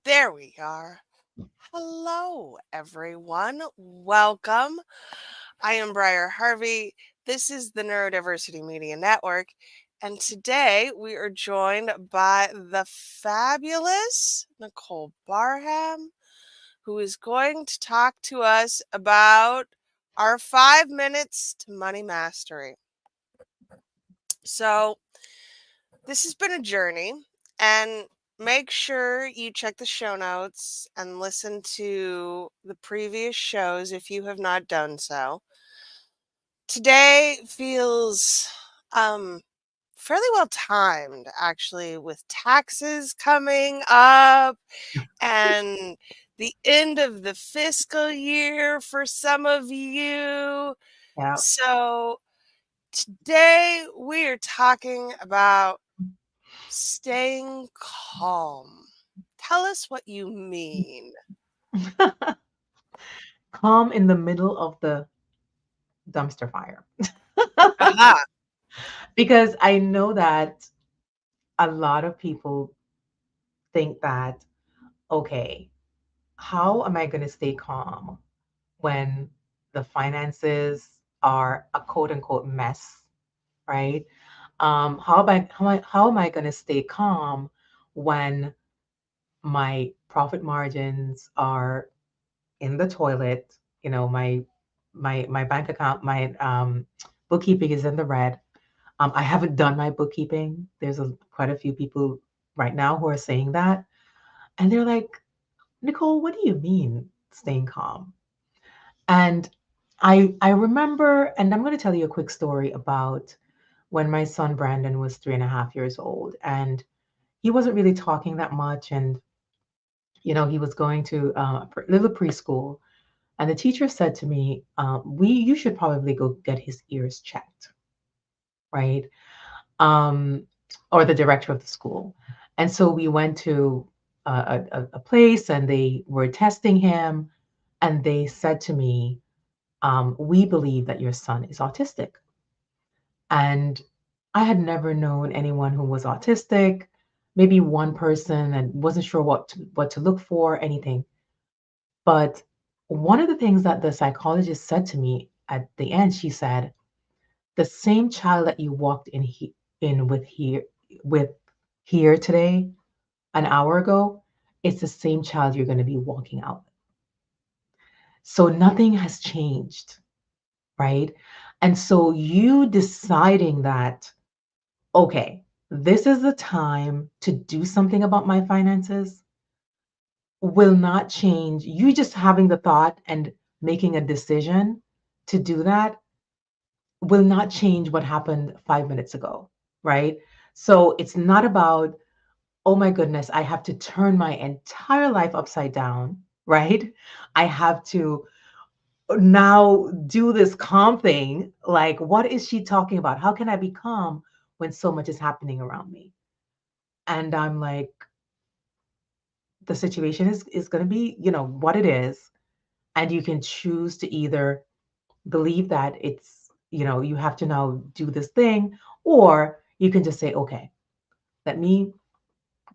There we are. Hello, everyone. Welcome. I am Briar Harvey. This is the Neurodiversity Media Network. And today we are joined by the fabulous Nicole Barham, who is going to talk to us about our 5 minutes to money mastery. So, this has been a journey, and make sure you check the show notes and listen to the previous shows if you have not done so. Today feels fairly well timed, actually, with taxes coming up and the end of the fiscal year for some of you. Yeah. So today we are talking about staying calm. Tell us what you mean. Calm in the middle of the dumpster fire. Aha. Because I know that a lot of people think that, okay, how am I going to stay calm when the finances are a quote unquote mess, right? How am I going to stay calm when my profit margins are in the toilet? My bank account, my bookkeeping is in the red. I haven't done my bookkeeping. There's quite a few people right now who are saying that, and they're like, Nicole, what do you mean staying calm? And I remember, and I'm going to tell you a quick story about when my son Brandon was 3.5 years old, and he wasn't really talking that much, and he was going to little preschool. And the teacher said to me, you should probably go get his ears checked, right? Um, or the director of the school. And so we went to a place and they were testing him. And they said to me, we believe that your son is autistic. And I had never known anyone who was autistic, maybe one person, and wasn't sure what to look for, anything. But one of the things that the psychologist said to me at the end, she said, the same child that you walked in with here today, an hour ago, it's the same child you're going to be walking out. So nothing has changed, right? And so you deciding that, okay, this is the time to do something about my finances will not change. You just having the thought and making a decision to do that will not change what happened 5 minutes ago, right? So it's not about, oh my goodness, I have to turn my entire life upside down, right? I have to now do this calm thing. Like, what is she talking about? How can I be calm when so much is happening around me? And I'm like, the situation is going to be, what it is. And you can choose to either believe that you have to now do this thing, or you can just say, okay, let me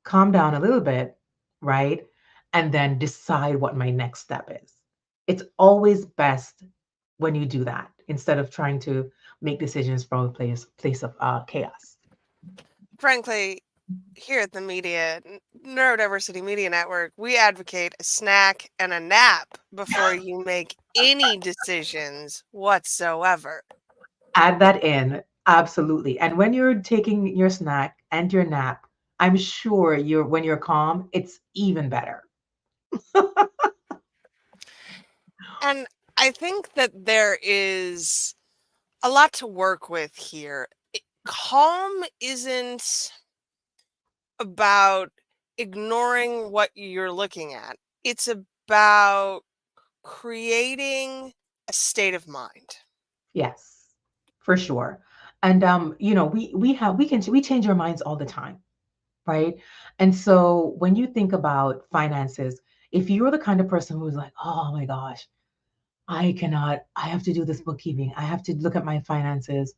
calm down a little bit, right? And then decide what my next step is. It's always best when you do that instead of trying to make decisions from a place of chaos. Frankly, here at the Neurodiversity Media Network, we advocate a snack and a nap before you make any decisions whatsoever. Add that in, absolutely. And when you're taking your snack and your nap, I'm sure when you're calm, it's even better. And I think that there is a lot to work with here. Calm isn't about ignoring what you're looking at, it's about creating a state of mind. Yes, for sure. And we change our minds all the time, right? And so when you think about finances, if you're the kind of person who's like, oh my gosh, I have to do this bookkeeping, I have to look at my finances.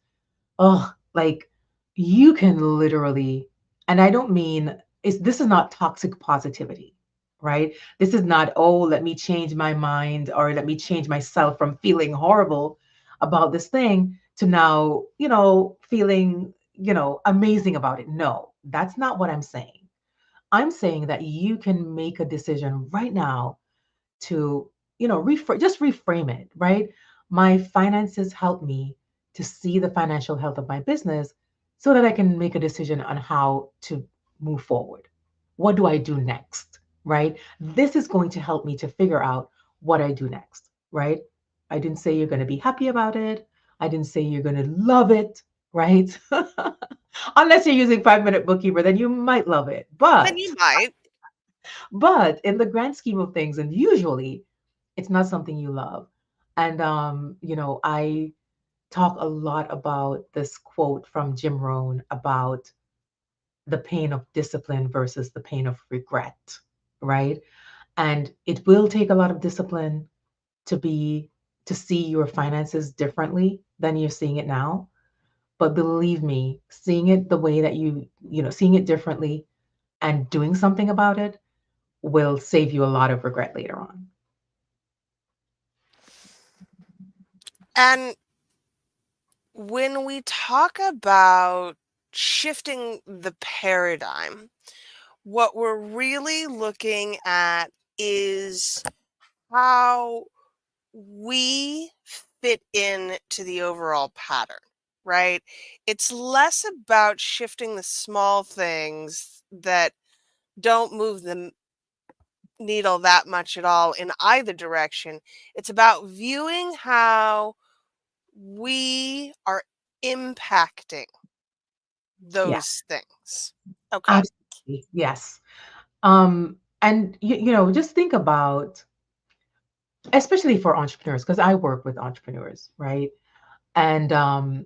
Oh, like you can literally, and I don't mean this is not toxic positivity. right? This is not, oh, let me change my mind or let me change myself from feeling horrible about this thing to now, feeling, amazing about it. No, that's not what I'm saying. I'm saying that you can make a decision right now to, just reframe it, right? My finances help me to see the financial health of my business so that I can make a decision on how to move forward. What do I do next, right? This is going to help me to figure out what I do next, right? I didn't say you're going to be happy about it. I didn't say you're going to love it, right? Unless you're using 5 Minute Bookkeeper, then you might love it. Then But you might. in the grand scheme of things, and usually it's not something you love. And I talk a lot about this quote from Jim Rohn about the pain of discipline versus the pain of regret, right? And it will take a lot of discipline to be to see your finances differently than you're seeing it now. But believe me, seeing it the way that seeing it differently and doing something about it will save you a lot of regret later on. And when we talk about shifting the paradigm, what we're really looking at is how we fit in to the overall pattern, right? It's less about shifting the small things that don't move the needle that much at all in either direction. It's about viewing how we are impacting Yeah, those things. Okay. absolutely. Yes. And just think about, especially for entrepreneurs, because I work with entrepreneurs, right? And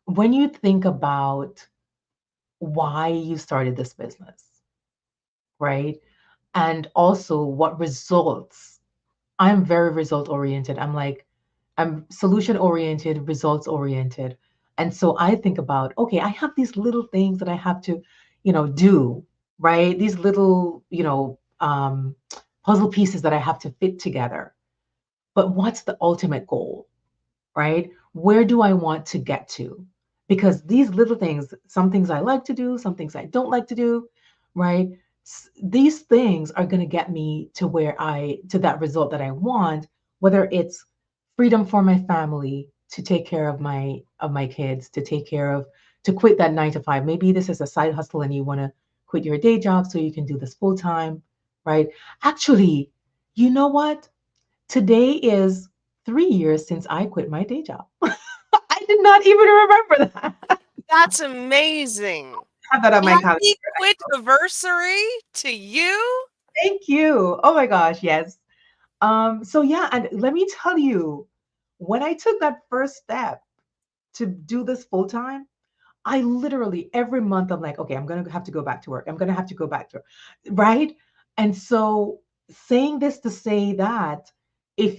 when you think about why you started this business, right? And also what results, I'm very result oriented. I'm solution oriented, results oriented. And so I think about, okay, I have these little things that I have to, do, right? These little, puzzle pieces that I have to fit together. But what's the ultimate goal? Right? Where do I want to get to? Because these little things, some things I like to do, some things I don't like to do, right? These things are going to get me to to that result that I want, whether it's freedom for my family to take care of my kids, to quit that 9 to 5. Maybe this is a side hustle and you want to quit your day job so you can do this full time, right? Actually, you know what? Today is 3 years since I quit my day job. I did not even remember that. That's amazing. I have that on my calendar. Happy quit anniversary to you. Thank you. Oh my gosh, yes. So yeah, and let me tell you, when I took that first step to do this full time, I literally every month I'm like, okay, I'm gonna have to go back to work. I'm gonna have to go back to, right? And so saying this to say that if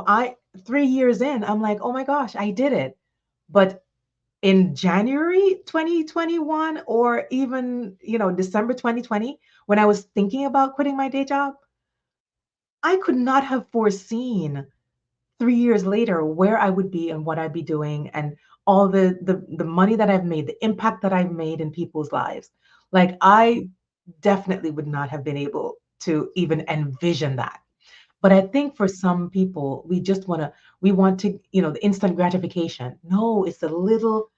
I 3 years in, I'm like, oh my gosh, I did it. But in January 2021 or even, December 2020, when I was thinking about quitting my day job, I could not have foreseen 3 years later where I would be and what I'd be doing and all the money that I've made, the impact that I've made in people's lives. Like I definitely would not have been able to even envision that. But I think for some people, we want to, the instant gratification. No, it's the little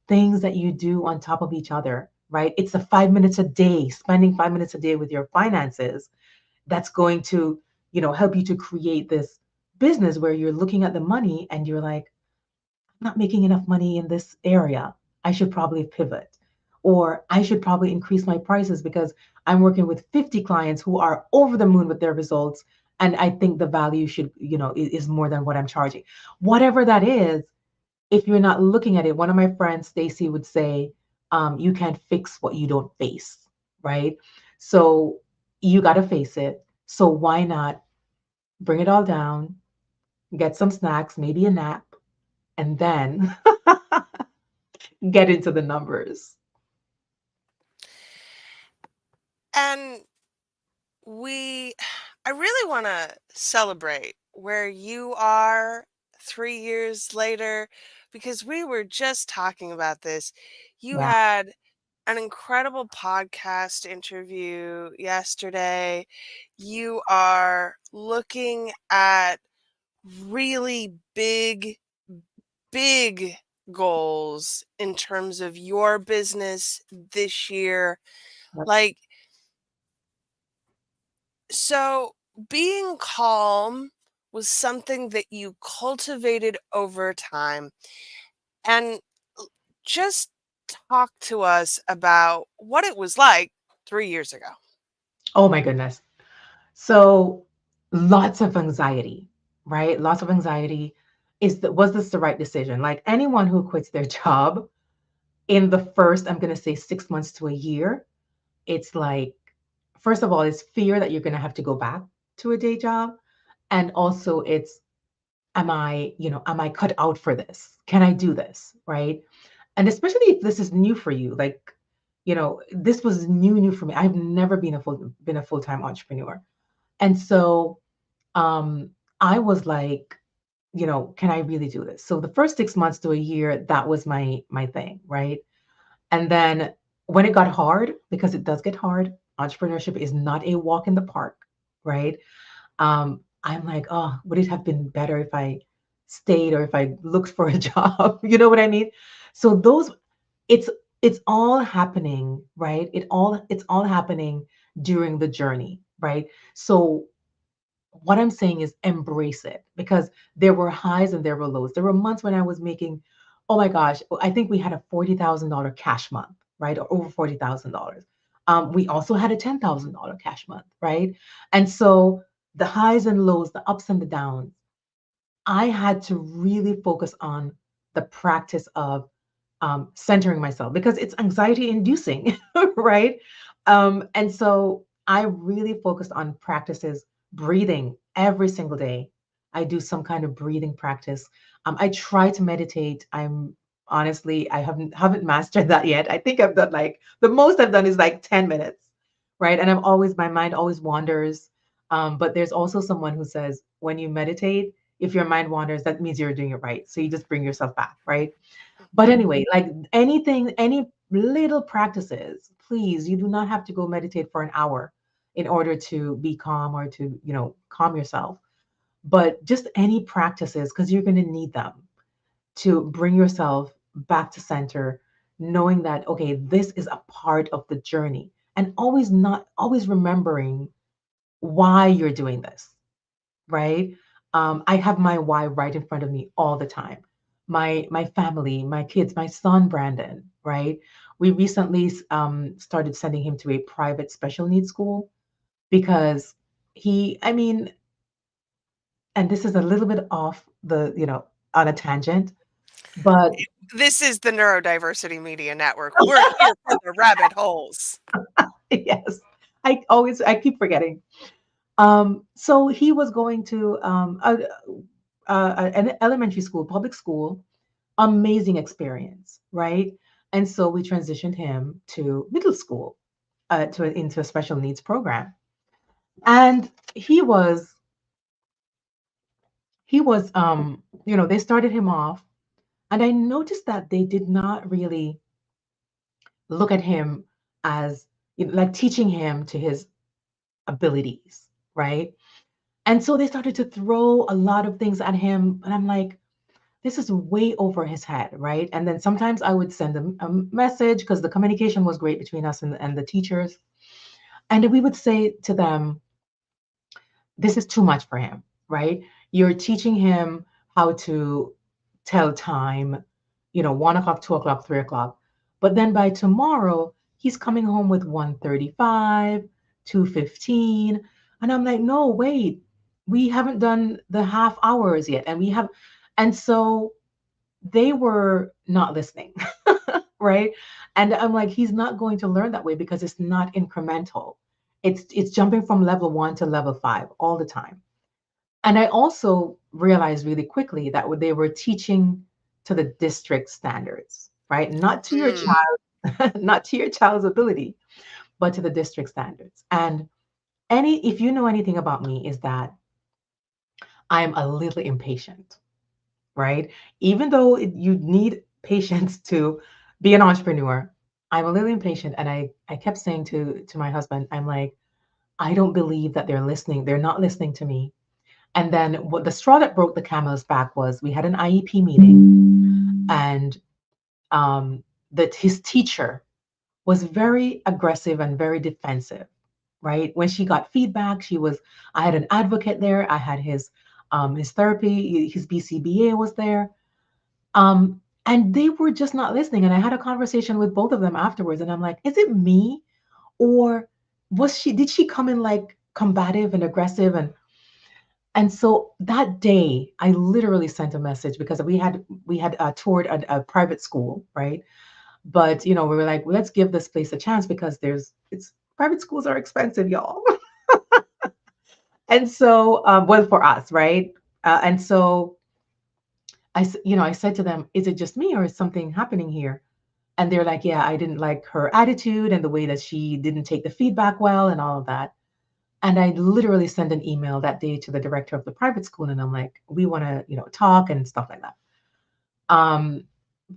things that you do on top of each other, right? It's the 5 minutes a day, spending 5 minutes a day with your finances that's going to, help you to create this business where you're looking at the money and you're like, I'm not making enough money in this area. I should probably pivot. Or I should probably increase my prices because I'm working with 50 clients who are over the moon with their results. And I think the value should, is more than what I'm charging. Whatever that is, if you're not looking at it, one of my friends, Stacy, would say, you can't fix what you don't face, right? So you got to face it. So why not bring it all down, get some snacks, maybe a nap, and then get into the numbers. And we I really want to celebrate where you are 3 years later because we were just talking about this. You Yeah. had an incredible podcast interview yesterday. You are looking at really big goals in terms of your business this year. Yep. Like, so being calm was something that you cultivated over time. And just talk to us about what it was like 3 years ago. Oh my goodness. So lots of anxiety, right? Lots of anxiety. Was this the right decision? Like anyone who quits their job in the first, I'm going to say 6 months to a year, it's like, first of all, it's fear that you're going to have to go back to a day job. And also it's, am I cut out for this? Can I do this? Right. And especially if this is new for you, like, this was new for me. I've never been a full-time entrepreneur. And so um, I was like, can I really do this? So the first 6 months to a year, that was my thing, right? And then when it got hard, because it does get hard, entrepreneurship is not a walk in the park, right? I'm like, oh, would it have been better if I stayed or if I looked for a job? You know what I mean? So it's it's all happening, right? It's all happening during the journey, right? So what I'm saying is embrace it because there were highs and there were lows. There were months when I was making, oh my gosh, I think we had a $40,000 cash month, right? Or over $40,000. We also had a $10,000 cash month, right? And so the highs and lows, the ups and the downs, I had to really focus on the practice of centering myself because it's anxiety inducing, right? And so I really focused on practices, breathing every single day. I do some kind of breathing practice. I try to meditate. I haven't mastered that yet. I think I've done like the most I've done is like 10 minutes, right? And my mind always wanders. But there's also someone who says when you meditate, if your mind wanders, that means you're doing it right. So you just bring yourself back, right? But anyway, like anything, any little practices, please, you do not have to go meditate for an hour in order to be calm or to, calm yourself. But just any practices, because you're going to need them to bring yourself back to center, knowing that, okay, this is a part of the journey. And always remembering why you're doing this, right? I have my why right in front of me all the time. My family, my kids, my son Brandon, right? We recently started sending him to a private special needs school because I mean, and this is a little bit off on a tangent, but This is the Neurodiversity Media Network. We're here for the rabbit holes. yes, I keep forgetting. So he was going to an elementary school, public school, amazing experience, right? And so we transitioned him to middle school, into a special needs program. And they started him off, and I noticed that they did not really look at him as like teaching him to his abilities, right? And so they started to throw a lot of things at him, and I'm like, this is way over his head, right? And then sometimes I would send them a message because the communication was great between us and the teachers. And we would say to them, this is too much for him, right? You're teaching him how to tell time, 1 o'clock, 2 o'clock, 3 o'clock. But then by tomorrow, he's coming home with 1:35, 2:15. And I'm like, no, wait, we haven't done the half hours yet. And so they were not listening, right? And I'm like, he's not going to learn that way because it's not incremental. It's jumping from level 1 to level 5 all the time. And I also realized really quickly that they were teaching to the district standards, right? Not to your Mm. child, not to your child's ability, but to the district standards. And if you know anything about me, is that I'm a little impatient, right? Even though you need patience to be an entrepreneur, I'm a little impatient. And I kept saying to my husband, I'm like, I don't believe that they're listening. They're not listening to me. And then what the straw that broke the camel's back was we had an IEP meeting, and that his teacher was very aggressive and very defensive, right? When she got feedback, I had an advocate there. I had his therapy, his BCBA was there. And they were just not listening. And I had a conversation with both of them afterwards. And I'm like, is it me? Or did she come in like combative and aggressive? And so that day, I literally sent a message because we had toured a private school, right? But we were like, let's give this place a chance because it's private schools are expensive, y'all. And so, well, for us, right? And so I said to them, is it just me or is something happening here? And they're like, yeah, I didn't like her attitude and the way that she didn't take the feedback well and all of that. And I literally sent an email that day to the director of the private school, and I'm like, we want to, talk and stuff like that. Um,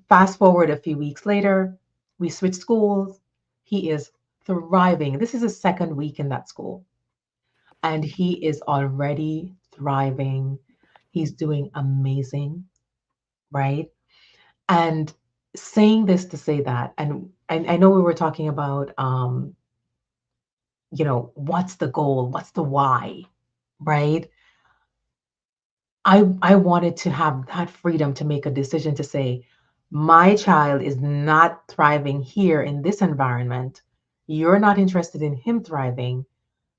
Fast forward a few weeks later, we switched schools. He is thriving. This is his second week in that school, and he is already thriving. He's doing amazing, right? And saying this to say that, and I know we were talking about, what's the goal? What's the why, right? I wanted to have that freedom to make a decision to say, my child is not thriving here in this environment. You're not interested in him thriving.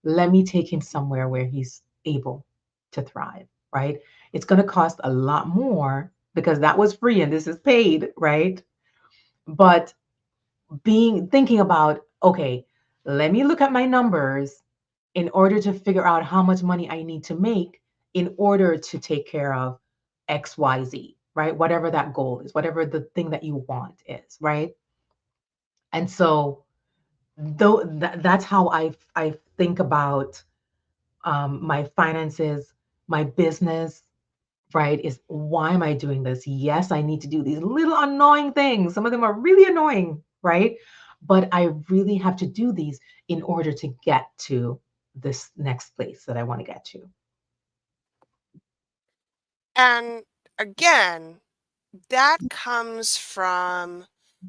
Let me take him somewhere where he's able to thrive, right? It's going to cost a lot more because that was free and this is paid, right? But thinking about, okay, let me look at my numbers in order to figure out how much money I need to make in order to take care of XYZ, right? Whatever that goal is, whatever the thing that you want is, right? And so though that's how I think about my finances, my business, right? Is why am I doing this? Yes, I need to do these little annoying things. Some of them are really annoying, right? But I really have to do these in order to get to this next place that I want to get to. And again, that comes from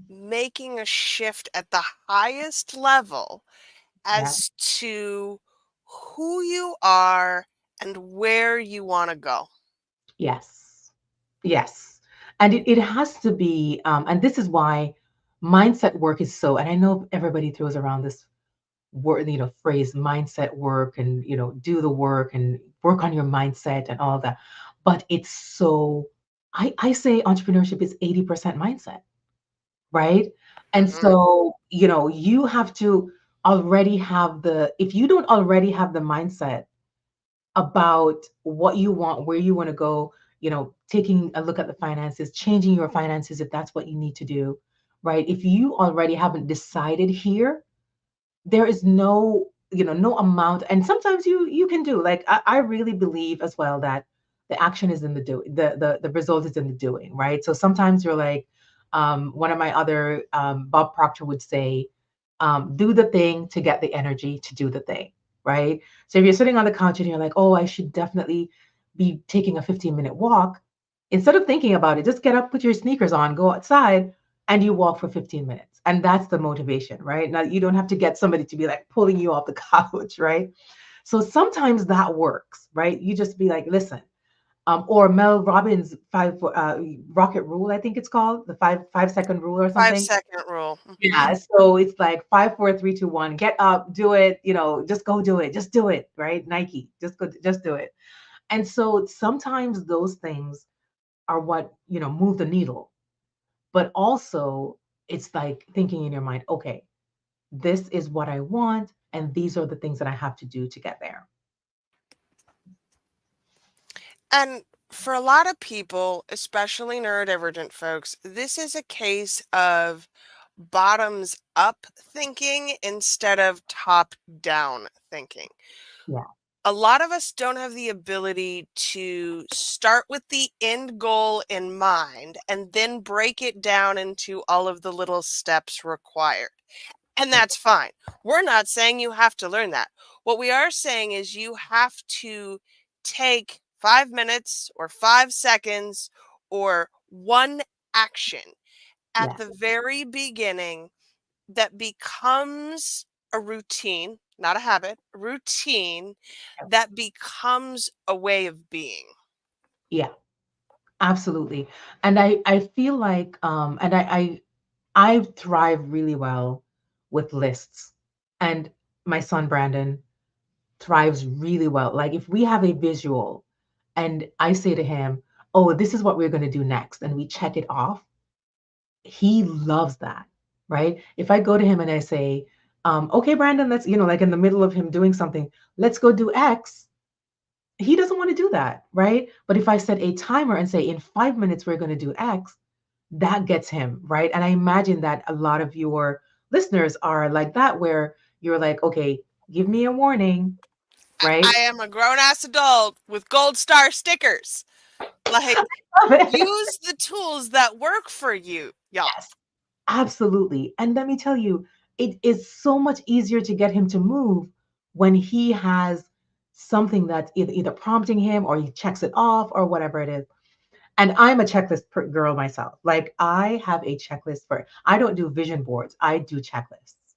making a shift at the highest level Yeah. as to who you are and where you want to go. Yes. Yes. And it has to be, and this is why mindset work is so, and I know everybody throws around this word, phrase mindset work and, do the work and work on your mindset and all of that. But it's so, I say entrepreneurship is 80% mindset, right? And Mhm. so, you have to already have if you don't already have the mindset about what you want, where you want to go, taking a look at the finances, changing your finances if that's what you need to do, right? If you already haven't decided here, there is no amount. And sometimes you can do, like, I really believe as well that the action is in the doing, the result is in the doing, right? So sometimes you're like, one of my other, Bob Proctor would say, do the thing to get the energy to do the thing, right? So if you're sitting on the couch and you're like, oh, I should definitely be taking a 15-minute walk, instead of thinking about it, just get up, put your sneakers on, go outside, and you walk for 15 minutes. And that's the motivation, right? Now, you don't have to get somebody to be like pulling you off the couch, right? So sometimes that works, right? You just be like, listen, or Mel Robbins rocket rule, I think it's called the 5 second rule or something. 5-second rule. Mhm. Yeah. So it's like 5, 4, 3, 2, 1, get up, do it, just go do it, just do it, right? Nike, just do it. And so sometimes those things are what, move the needle. But also, it's like thinking in your mind, okay, this is what I want, and these are the things that I have to do to get there. And for a lot of people, especially neurodivergent folks, this is a case of bottoms up thinking instead of top down thinking. Yeah. A lot of us don't have the ability to start with the end goal in mind and then break it down into all of the little steps required. And Yeah. that's fine. We're not saying you have to learn that. What we are saying is you have to take 5 minutes or 5 seconds or one action at Yeah. the very beginning that becomes a routine, not a habit, a routine that becomes a way of being. Yeah. Absolutely. And I feel like and I thrive really well with lists. And my son Brandon thrives really well. Like if we have a visual and I say to him, "Oh, this is what we're going to do next," and we check it off, he loves that, right? If I go to him and I say, "Okay, Brandon, let's," like in the middle of him doing something, "Let's go do X," he doesn't want to do that, right? But if I set a timer and say, "In 5 minutes, we're going to do X," that gets him, right? And I imagine that a lot of your listeners are like that, where you're like, "Okay, give me a warning," I right? am a grown ass adult with gold star stickers. Like, Love it. use the tools that work for you, y'all. Yes, absolutely. And let me tell you, it is so much easier to get him to move when he has something that's either prompting him or he checks it off or whatever it is. And I'm a checklist girl myself. Like I have a checklist I don't do vision boards, I do checklists.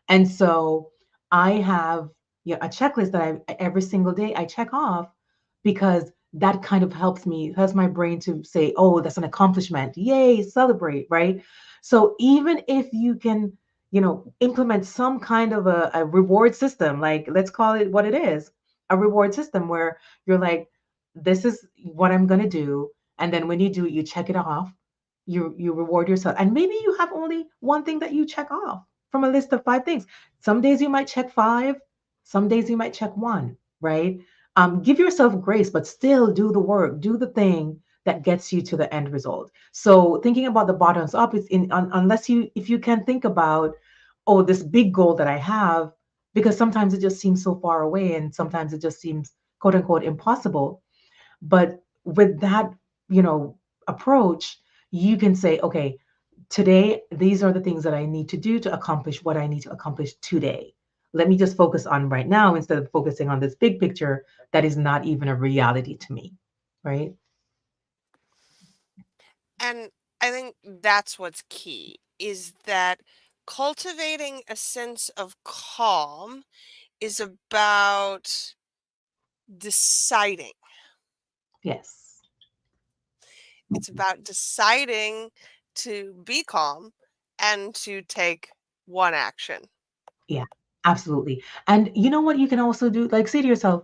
And so I have, a checklist that every single day I check off, because that kind of helps my brain to say, "Oh, that's an accomplishment. Yay, celebrate," right? So even if you can, implement some kind of a reward system, like let's call it what it is, a reward system where you're like, "This is what I'm going to do." And then when you do it, you check it off. You reward yourself. And maybe you have only one thing that you check off from a list of 5 things. Some days you might check five, some days you might check one, right? Give yourself grace, but still do the work, do the thing that gets you to the end result. So thinking about the bottoms up is unless if you can think about, oh, this big goal that I have, because sometimes it just seems so far away and sometimes it just seems quote unquote impossible. But with that, you know, approach, you can say, okay, today, these are the things that I need to do to accomplish what I need to accomplish today. Let me just focus on right now instead of focusing on this big picture that is not even a reality to me. Right? And I think that's what's key is that cultivating a sense of calm is about deciding. Yes. It's about deciding to be calm and to take one action. Yeah, absolutely. And you know what you can also do? Like say to yourself,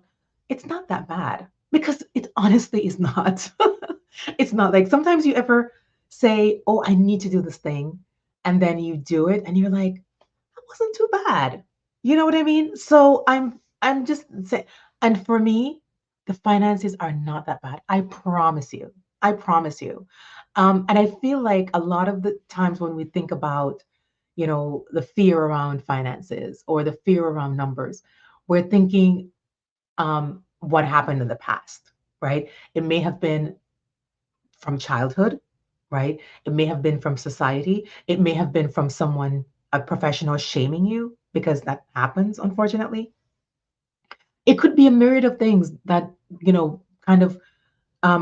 it's not that bad, because it honestly is not. It's not. Like sometimes you ever say, "Oh, I need to do this thing," and then you do it and you're like, "That wasn't too bad." You know what I mean? So I'm just saying, and for me, the finances are not that bad. I promise you. I promise you. And I feel like a lot of the times when we think about, the fear around finances or the fear around numbers, we're thinking, what happened in the past, right? It may have been from childhood, right? It may have been from society. It may have been from someone, a professional, shaming you, because that happens, unfortunately. It could be a myriad of things that, kind of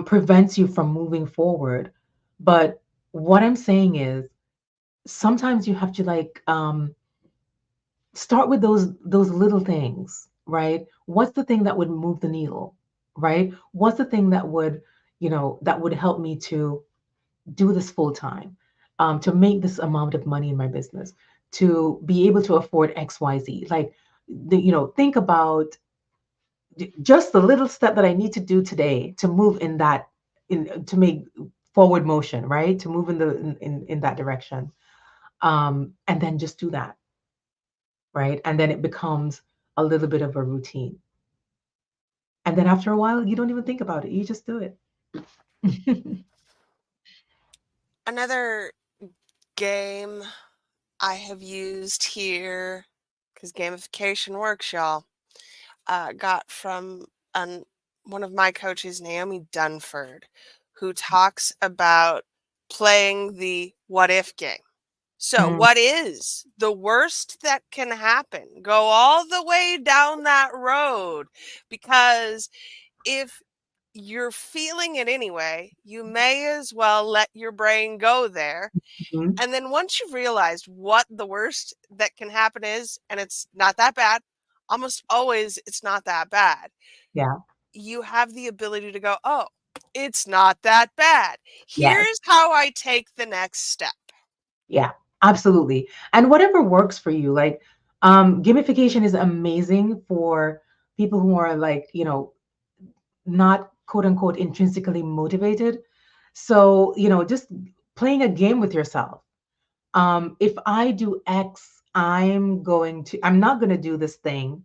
prevents you from moving forward. But what I'm saying is sometimes you have to like, start with those little things, right? What's the thing that would move the needle, right? What's the thing that would, that would help me to do this full time, to make this amount of money in my business, to be able to afford XYZ. Like, think about just the little step that I need to do today to move in that, to make forward motion, right? To move in in that direction. And then just do that, right? And then it becomes a little bit of a routine. And then after a while, you don't even think about it. You just do it. Another game I have used here, because gamification works, y'all, got from an, one of my coaches, Naomi Dunford, who talks about playing the what if game. So, Mm, what is the worst that can happen? Go all the way down that road, because if you're feeling it anyway, you may as well let your brain go there. mhm. And then once you've realized what the worst that can happen is, and it's not that bad, almost always it's not that bad, Yeah. you have the ability to go, oh, it's not that bad. Yes. Here's how I take the next step. Yeah. Absolutely. And whatever works for you, like gamification is amazing for people who are like, not quote unquote intrinsically motivated. So, just playing a game with yourself. If I do X, I'm not going to do this thing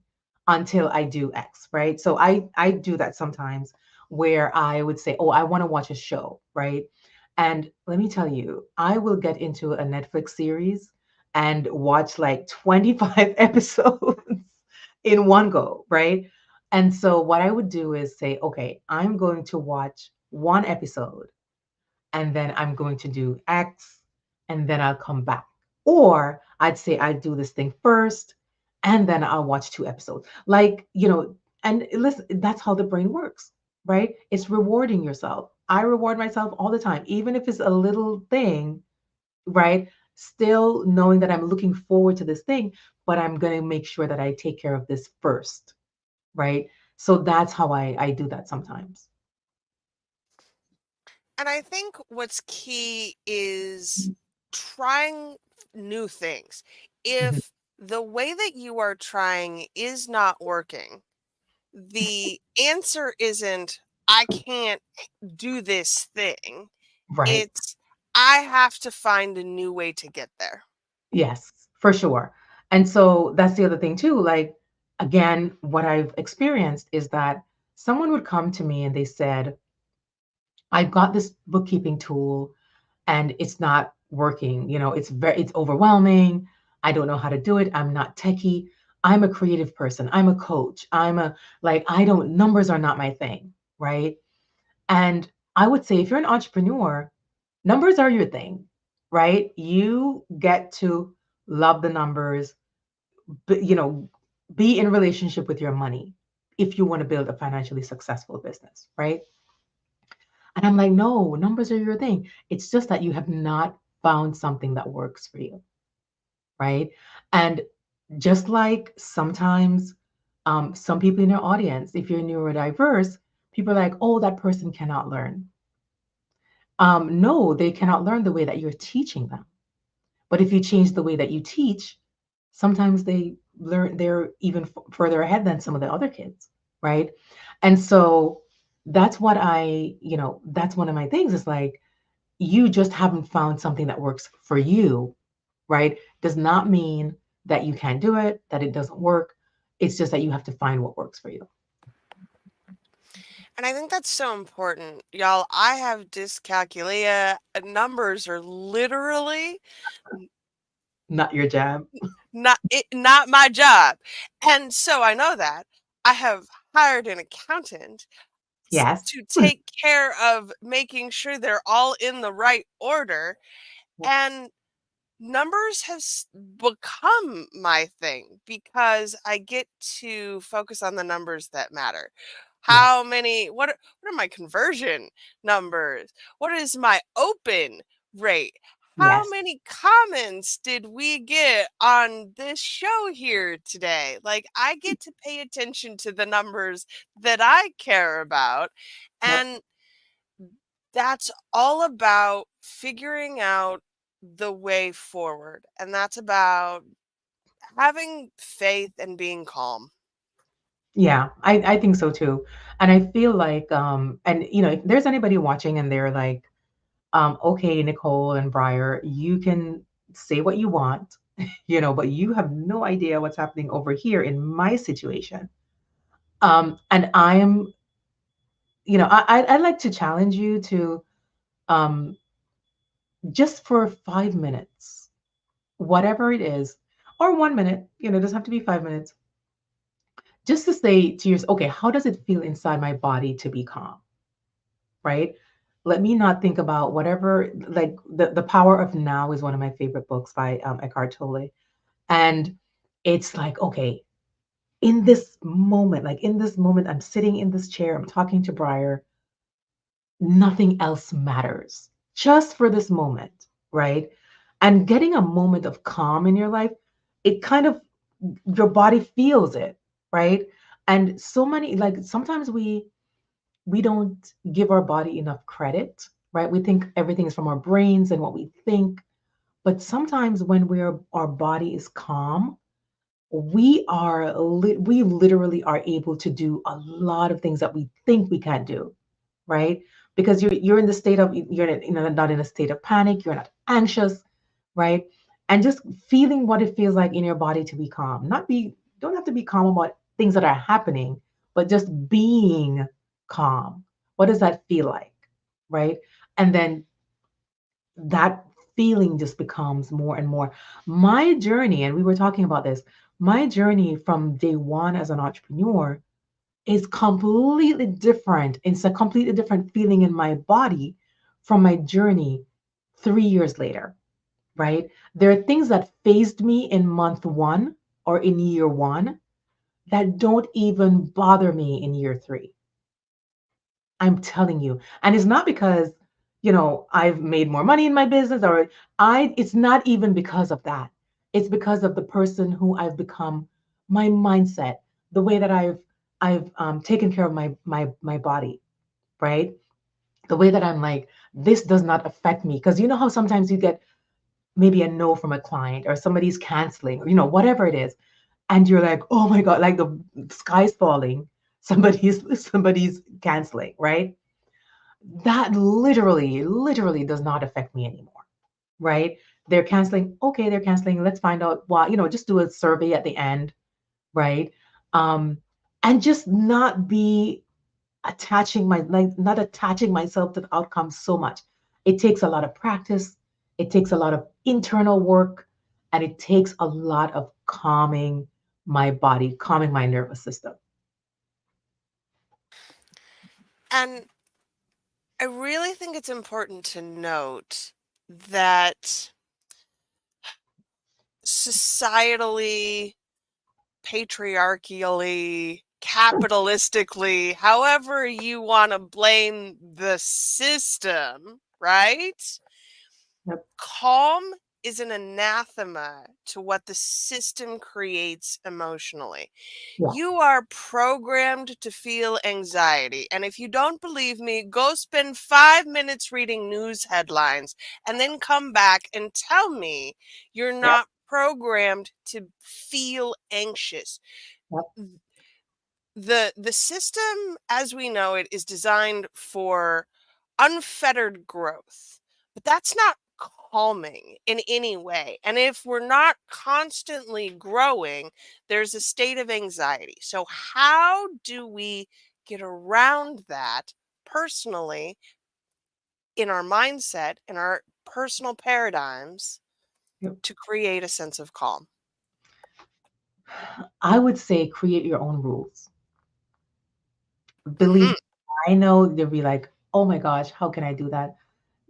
until I do X, right? So I do that sometimes where I would say, oh, I want to watch a show, right? And let me tell you, I will get into a Netflix series and watch like 25 episodes in one go, right? And so what I would do is say, okay, I'm going to watch one episode and then I'm going to do X and then I'll come back. Or I'd say I'd do this thing first and then I'll watch two episodes. Like, and listen, that's how the brain works, right? It's rewarding yourself. I reward myself all the time, even if it's a little thing, right? Still knowing that I'm looking forward to this thing, but I'm going to make sure that I take care of this first, right? So that's how I do that sometimes. And I think what's key is trying new things. Mhm. If the way that you are trying is not working, the answer isn't, I can't do this thing. Right. It's, I have to find a new way to get there. Yes, for sure. And so that's the other thing too. Like, again, what I've experienced is that someone would come to me and they said, I've got this bookkeeping tool and it's not working. It's overwhelming. I don't know how to do it. I'm not techie. I'm a creative person. I'm a coach. I don't, numbers are not my thing. Right. And I would say if you're an entrepreneur, numbers are your thing, right? You get to love the numbers, but be in relationship with your money if you want to build a financially successful business, right? And I'm like, no, numbers are your thing. It's just that you have not found something that works for you, right? And just like sometimes some people in your audience, if you're neurodiverse, people are like, oh, that person cannot learn. No, they cannot learn the way that you're teaching them. But if you change the way that you teach, sometimes they're even further ahead than some of the other kids, right? And so that's one of my things is like, you just haven't found something that works for you, right? Does not mean that you can't do it, that it doesn't work. It's just that you have to find what works for you. And I think that's so important. Y'all, I have dyscalculia. Numbers are literally Not your jam. not my job. And so I know that. I have hired an accountant Yes. to take care of making sure they're all in the right order. And numbers have become my thing because I get to focus on the numbers that matter. Yes. How many, what are my conversion numbers? What is my open rate? How Yes. many comments did we get on this show here today? Like, I get to pay attention to the numbers that I care about. Yep. And that's all about figuring out the way forward. And that's about having faith and being calm. Yeah, I think so too. And I feel like and if there's anybody watching and they're like, okay, Nicole and Briar, you can say what you want, but you have no idea what's happening over here in my situation. And I am, I'd like to challenge you to um just for 5 minutes. whatever it is, or 1 minute, it doesn't have to be 5 minutes, just to say to yourself, okay, how does it feel inside my body to be calm, right? Let me not think about whatever, like The Power of Now is one of my favorite books by Eckhart Tolle. And it's like, okay, in this moment, I'm sitting in this chair, I'm talking to Briar, nothing else matters just for this moment, right? And getting a moment of calm in your life, it kind of, your body feels it, right? And so many, like sometimes we don't give our body enough credit, right? We think everything is from our brains and what we think, but sometimes when our body is calm, we literally are able to do a lot of things that we think we can't do, right? Because you're in the state of, you're not in a state of panic, you're not anxious, right? And just feeling what it feels like in your body to be calm. Not be Don't have to be calm about things that are happening, but just being calm. What does that feel like? Right? And then that feeling just becomes more and more. My journey, and we were talking about this, my journey from day one as an entrepreneur is completely different. It's a completely different feeling in my body from my journey 3 years later, right? There are things that phased me in month one or in year one that don't even bother me in year three. I'm telling you. And it's not because, I've made more money in my business, or it's not even because of that. It's because of the person who I've become, my mindset, the way that I've taken care of my body, right? The way that I'm like, this does not affect me. Because you know how sometimes you get maybe a no from a client, or somebody's canceling, or whatever it is, and you're like, oh my God, like the sky's falling, somebody's canceling, right? That literally does not affect me anymore, right? They're canceling. Okay, they're canceling. Let's find out why, just do a survey at the end, right? Um, and just not attaching myself to the outcome so much. It takes a lot of practice, it takes a lot of internal work, and it takes a lot of calming my body, calming my nervous system. And I really think it's important to note that societally, patriarchally, capitalistically, however you want to blame the system, right? Yep. Calm is an anathema to what the system creates emotionally. Yeah. You are programmed to feel anxiety. And if you don't believe me, go spend 5 minutes reading news headlines and then come back and tell me you're Yep. not programmed to feel anxious. Yep. The system as we know it is designed for unfettered growth, but that's not calming in any way. And if we're not constantly growing, there's a state of anxiety. So how do we get around that personally in our mindset, in our personal paradigms, Yep. to create a sense of calm? I would say create your own rules. Believe Hmm. me, I know they'll be like, oh my gosh, how can I do that?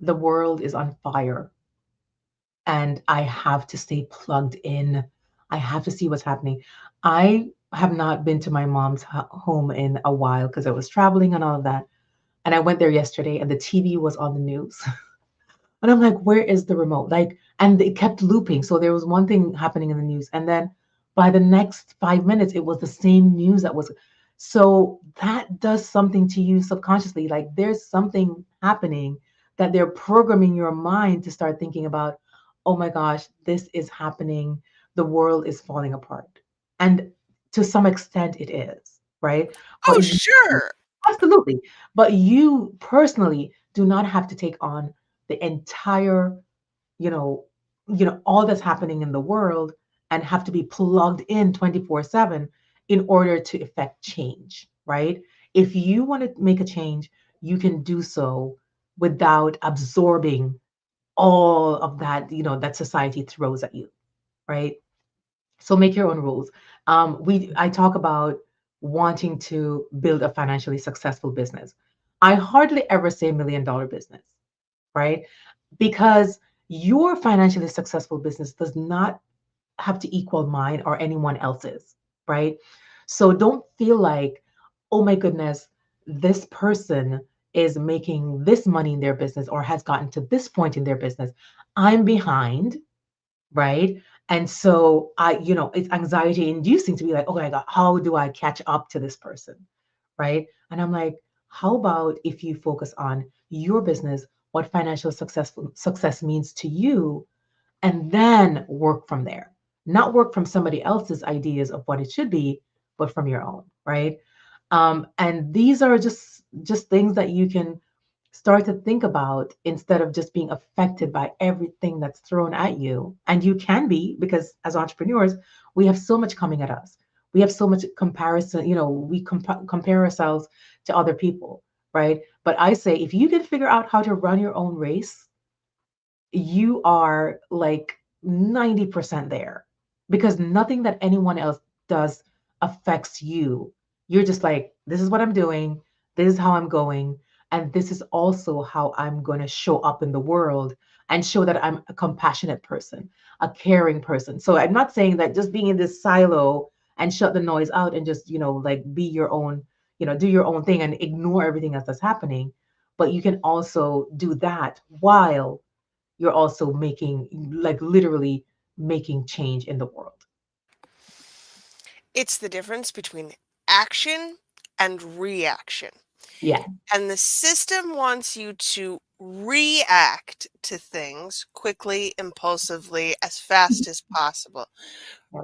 The world is on fire and I have to stay plugged in. I have to see what's happening. I have not been to my mom's home in a while because I was traveling and all of that. And I went there yesterday and the TV was on the news. And I'm like, where is the remote? Like, and it kept looping. So there was one thing happening in the news. And then by the next 5 minutes, it was the same news that was. So that does something to you subconsciously. Like there's something happening that they're programming your mind to start thinking about, oh my gosh, this is happening. The world is falling apart. And to some extent, it is, right? Oh, But sure. absolutely. But you personally do not have to take on the entire, you know, all that's happening in the world and have to be plugged in 24/7 in order to effect change, right? If you want to make a change, you can do so without absorbing all of that, that society throws at you. right? So make your own rules. I talk about wanting to build a financially successful business. I hardly ever say $1 million business, right? Because your financially successful business does not have to equal mine or anyone else's, right? So don't feel like, oh my goodness, this person is making this money in their business or has gotten to this point in their business. I'm behind, right? And so it's anxiety inducing to be like, oh my God, how do I catch up to this person? Right. And I'm like, how about if you focus on your business, what financial success means to you, and then work from there. Not work from somebody else's ideas of what it should be, but from your own, right? And these are just things that you can start to think about instead of just being affected by everything that's thrown at you. And you can be, because as entrepreneurs, we have so much coming at us. We have so much comparison, we compare ourselves to other people, right? But I say, if you can figure out how to run your own race, you are like 90% there, because nothing that anyone else does affects you. You're just like, this is what I'm doing, this is how I'm going, and this is also how I'm going to show up in the world and show that I'm a compassionate person, a caring person. So I'm not saying that just being in this silo and shut the noise out and just, like be your own, do your own thing and ignore everything else that's happening. But you can also do that while you're also making, like, literally making change in the world. It's the difference between action and reaction. Yeah. And the system wants you to react to things quickly, impulsively, as fast as possible.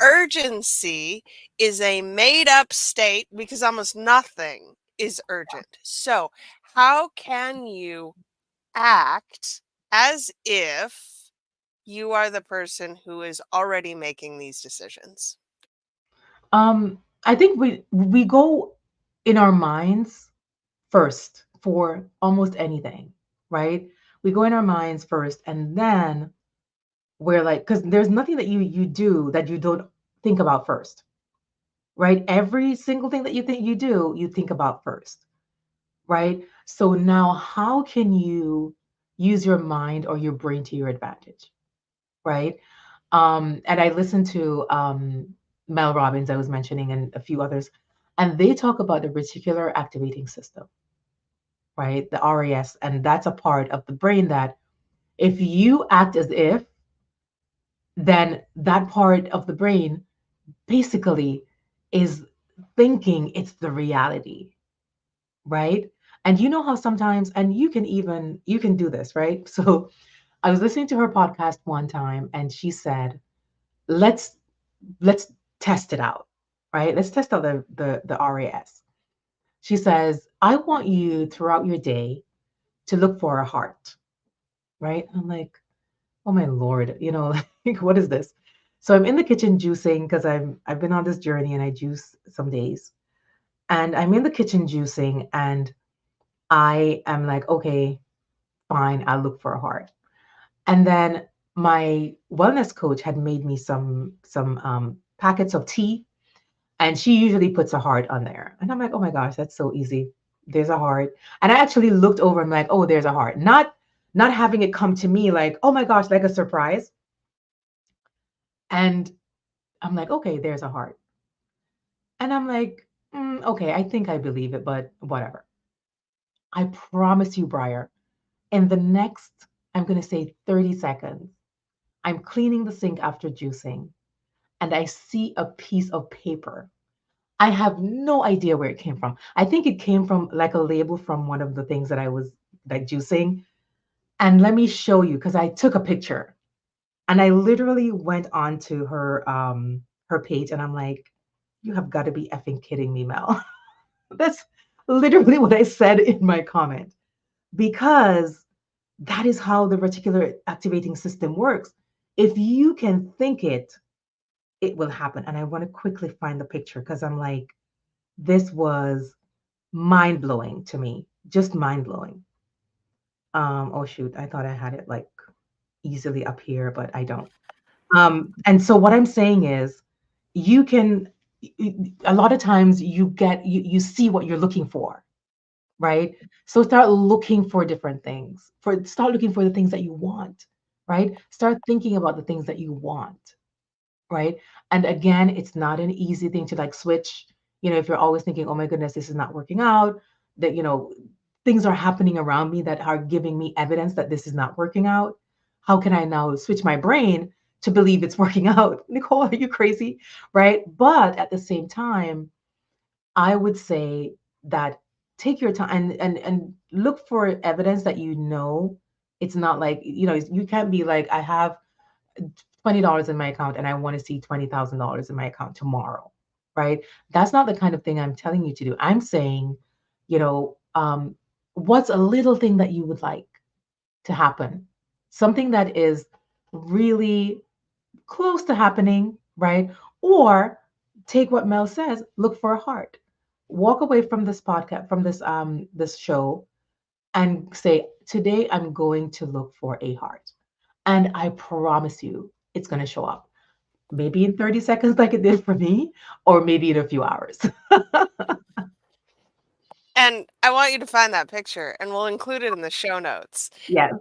Urgency is a made up state because almost nothing is urgent. So, how can you act as if you are the person who is already making these decisions? I think we go in our minds first for almost anything, right? We go in our minds first, and then we're like, because there's nothing that you do that you don't think about first, right? Every single thing that you think you do, you think about first, right? So now, how can you use your mind or your brain to your advantage, right? And I listened to Mel Robbins, I was mentioning, and a few others, and they talk about the reticular activating system, right? The RAS, and that's a part of the brain that if you act as if, then that part of the brain basically is thinking it's the reality, right? And you know how sometimes, and you can do this, right? So I was listening to her podcast one time, and she said, let's let's test it out, right? Let's test out the RAS. She says, I want you throughout your day to look for a heart, right? I'm like, oh my Lord, like, what is this? So I'm in the kitchen juicing because I've been on this journey and I juice some days. And I'm in the kitchen juicing and I am like, okay, fine, I'll look for a heart. And then my wellness coach had made me some packets of tea, and she usually puts a heart on there. And I'm like, oh my gosh, that's so easy. There's a heart. And I actually looked over and I'm like, oh, there's a heart. Not having it come to me like, oh my gosh, like a surprise. And I'm like, okay, there's a heart. And I'm like, okay, I think I believe it, but whatever. I promise you, Briar, in the next, I'm going to say 30 seconds, I'm cleaning the sink after juicing and I see a piece of paper. I have no idea where it came from. I think it came from like a label from one of the things that I was like juicing. And let me show you, because I took a picture and I literally went on to her page and I'm like, you have got to be effing kidding me, Mel. That's literally what I said in my comment, because that is how the reticular activating system works. If you can think it, it will happen. And I want to quickly find the picture because I'm like, this was mind blowing to me, just mind blowing. Oh shoot, I thought I had it like easily up here, but I don't. And so what I'm saying is, you can, a lot of times you see what you're looking for, right? So start looking for different things. Start looking for the things that you want, right? Start thinking about the things that you want, right? And again, it's not an easy thing to like switch. If you're always thinking, oh my goodness, this is not working out, that, things are happening around me that are giving me evidence that this is not working out. How can I now switch my brain to believe it's working out? Nicole, are you crazy? Right. But at the same time, I would say that take your time and look for evidence that it's not like, you can't be like, I have $20 in my account and I want to see $20,000 in my account tomorrow, right? That's not the kind of thing I'm telling you to do. I'm saying, you know, um, what's a little thing that you would like to happen? Something that is really close to happening, right? Or take what Mel says, look for a heart. Walk away from this podcast, from this show, and say, today I'm going to look for a heart. And I promise you, it's going to show up. Maybe in 30 seconds, like it did for me, or maybe in a few hours. And I want you to find that picture, and we'll include it in the show notes. Yes,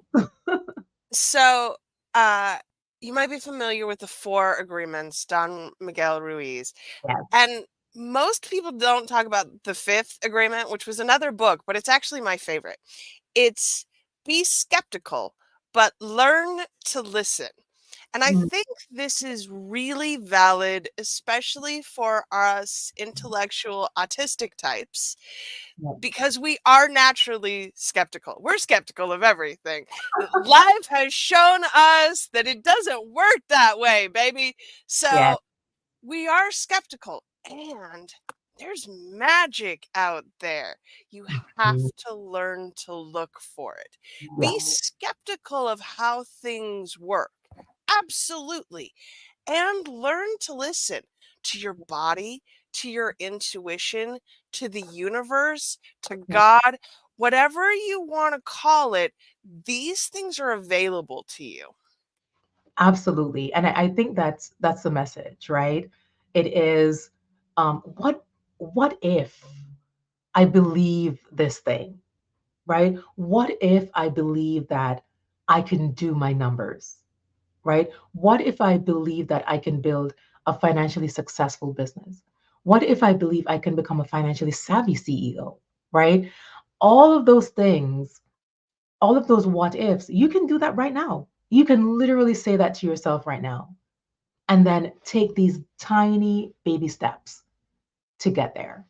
So, uh, you might be familiar with the Four Agreements, Don Miguel Ruiz. yes. And most people don't talk about the Fifth Agreement, which was another book, but it's actually my favorite. It's be skeptical, but learn to listen. And I Mm, think this is really valid, especially for us intellectual autistic types, yes, because we are naturally skeptical. We're skeptical of everything. Life has shown us that it doesn't work that way, baby. yes. So we are skeptical, and there's magic out there. You have Mhm. to learn to look for it. Be Yes, skeptical of how things work. Absolutely. And learn to listen to your body, to your intuition, to the universe, to yes, God, whatever you want to call it. These things are available to you. absolutely. And I think that's the message, right? It is, what if I believe this thing, right? What if I believe that I can do my numbers, right? What if I believe that I can build a financially successful business? What if I believe I can become a financially savvy CEO, right? All of those things, all of those what ifs, you can do that right now. You can literally say that to yourself right now and then take these tiny baby steps to get there.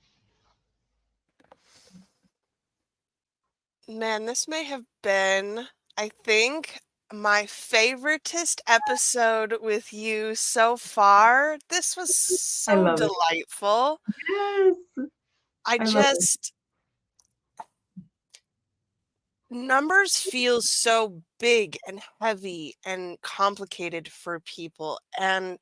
Man, this may have been, I think, my favoritist episode with you so far. This was I so love it. delightful. Yes, I I love it. just, numbers feel so big and heavy and complicated for people. And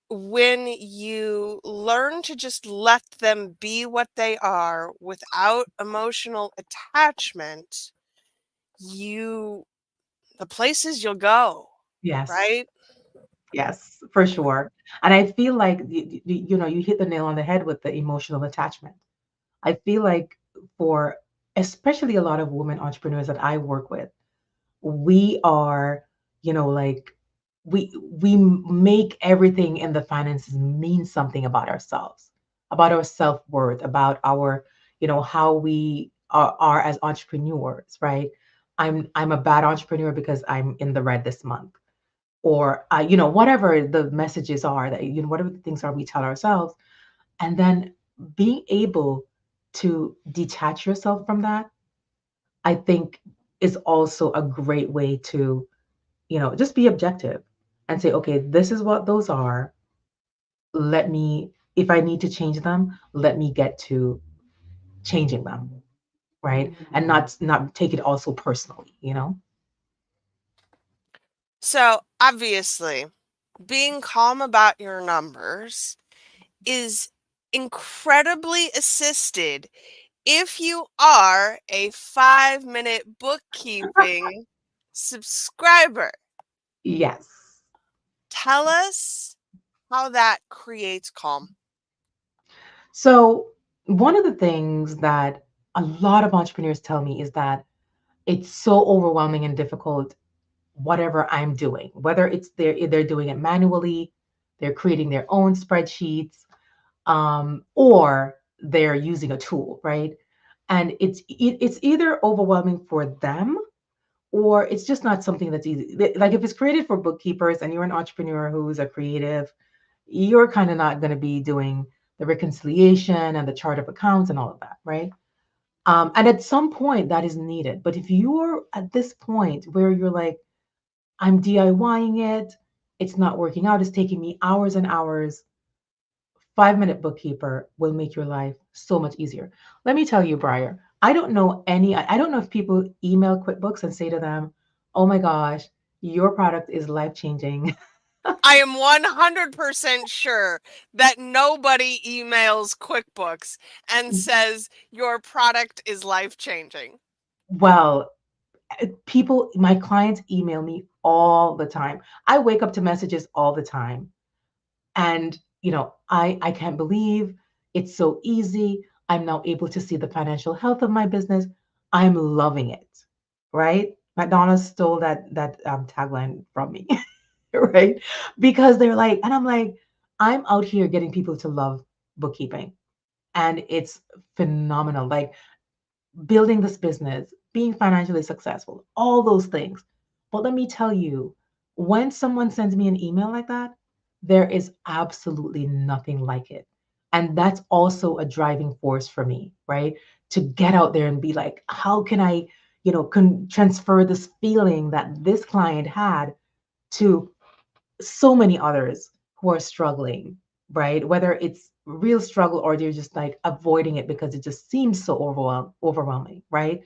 when you learn to just let them be what they are without emotional attachment, you, the places you'll go, Yes. right? Yes, for sure. And I feel like you hit the nail on the head with the emotional attachment. I feel like for especially a lot of women entrepreneurs that I work with, we are, like we make everything in the finances mean something about ourselves, about our self-worth, about our, how we are as entrepreneurs, right? I'm a bad entrepreneur because I'm in the red this month, or whatever the messages are that, whatever the things are we tell ourselves, and then being able to detach yourself from that, I think, is also a great way to, just be objective and say, okay, this is what those are. Let me, if I need to change them, let me get to changing them, right? And not take it also personally. So, obviously, being calm about your numbers is incredibly assisted if you are a 5-minute bookkeeping subscriber. Yes. Tell us how that creates calm. So, one of the things that a lot of entrepreneurs tell me is that it's so overwhelming and difficult, whatever I'm doing, whether it's they're doing it manually, they're creating their own spreadsheets, or they're using a tool, right? And it's either overwhelming for them or it's just not something that's easy. Like if it's created for bookkeepers and you're an entrepreneur who's a creative, you're kind of not going to be doing the reconciliation and the chart of accounts and all of that, right? And at some point that is needed. But if you're at this point where you're like, I'm DIYing it, it's not working out, it's taking me hours and hours, 5 minute bookkeeper will make your life so much easier. Let me tell you, Briar, I don't know if people email QuickBooks and say to them, oh my gosh, your product is life changing. I am 100% sure that nobody emails QuickBooks and says your product is life-changing. Well, my clients email me all the time. I wake up to messages all the time. And, I can't believe it's so easy. I'm now able to see the financial health of my business. I'm loving it. Right? McDonald's stole that tagline from me. Right? Because they're like, and I'm like, I'm out here getting people to love bookkeeping. And it's phenomenal. Like building this business, being financially successful, all those things. But let me tell you, when someone sends me an email like that, there is absolutely nothing like it. And that's also a driving force for me, right? To get out there and be like, how can I, transfer this feeling that this client had to so many others who are struggling, right? Whether it's real struggle or they're just like avoiding it because it just seems so overwhelming, right?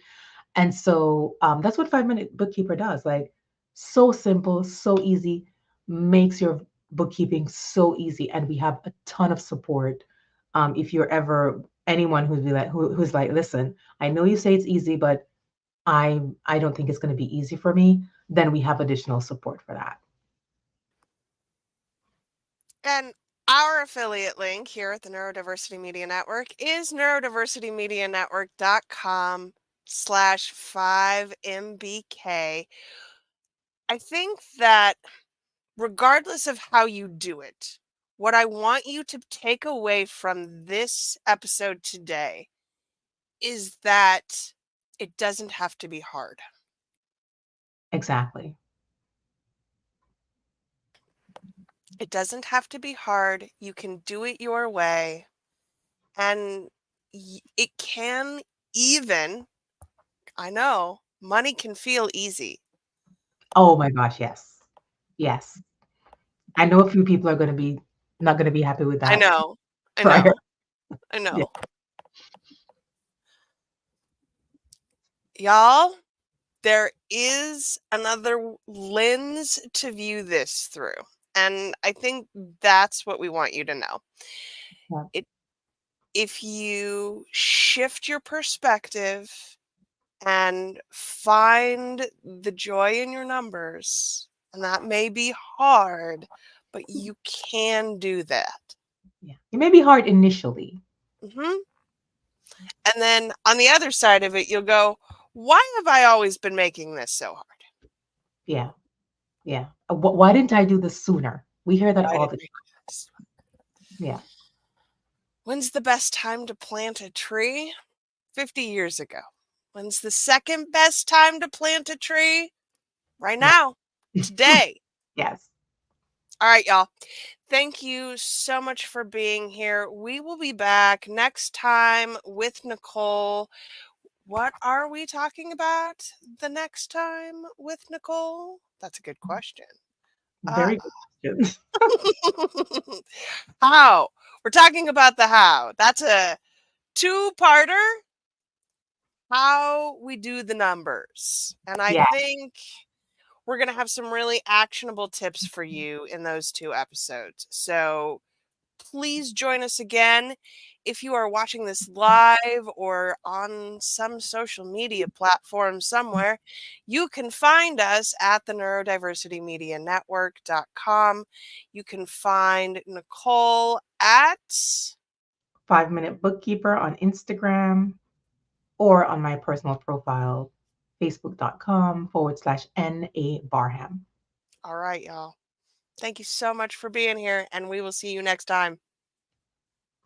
And so that's what 5 minute bookkeeper does. Like so simple, so easy, makes your bookkeeping so easy. And we have a ton of support. If you're ever anyone who's like, listen, I know you say it's easy, but I don't think it's going to be easy for me. Then we have additional support for that. And our affiliate link here at the Neurodiversity Media Network is neurodiversitymedianetwork.com/5mbk. I think that regardless of how you do it, what I want you to take away from this episode today is that it doesn't have to be hard. Exactly. It doesn't have to be hard. You can do it your way. And it can even, I know, money can feel easy. Oh my gosh, yes. Yes. I know a few people are gonna be not gonna be happy with I that know. I prior. know. I Yeah, know. Y'all, there is another lens to view this through. And I think that's what we want you to know. yeah. It if you shift your perspective and find the joy in your numbers, and that may be hard, but you can do that. Yeah. It may be hard initially. Mhm. And then on the other side of it, you'll go, "Why have I always been making this so hard? Yeah, yeah. Why didn't I do this sooner? We hear that Why all didn't the I do this? yeah, When's the best time to plant a tree? 50 years ago. When's the second best time to plant a tree? Right right. now, today." Yes. All right, y'all. Thank you so much for being here. We will be back next time with Nicole. What are we talking about the next time with Nicole? That's a good question. Uh, Very good question. how? We're talking about the how. That's a two-parter. How we do the numbers. And I Yeah. think we're going to have some really actionable tips for you in those two episodes. So please join us again. If you are watching this live or on some social media platform somewhere, you can find us at the neurodiversitymedianetwork.com. You can find Nicole at 5 Minute Bookkeeper on Instagram or on my personal profile, facebook.com/NA Barham. all right, y'all. Thank you so much for being here, and we will see you next time.